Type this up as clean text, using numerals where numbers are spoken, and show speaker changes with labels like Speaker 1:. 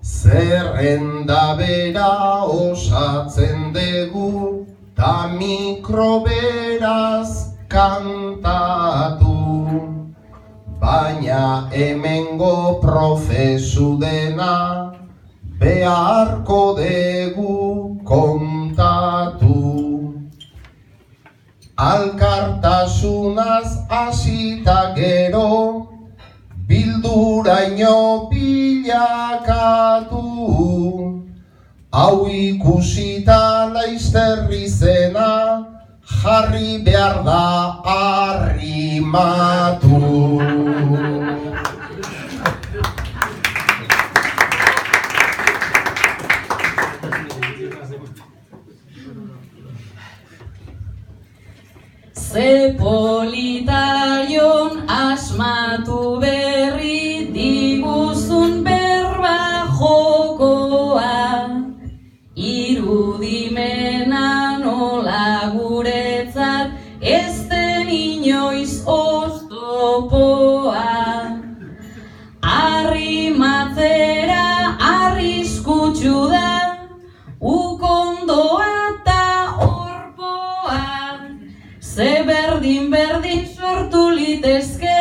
Speaker 1: Zerrenda bera osatzen dugu, ta mikroberaz kantatu. Baina hemengo prozesu dena, beharko dugu kontatu. Alkartasunaz hasita gero, bilduraino bilakatu. Hau ikusita laizter izena, jarri behar da arrimatu.
Speaker 2: Ze politaion asmatu berri diguzun berba jokoa, irudimena nola guretzat ez den inoiz oztopoa. Arrimatzera arriskutsu da, ukondoa eta orpoa, ze berdin sortu litezke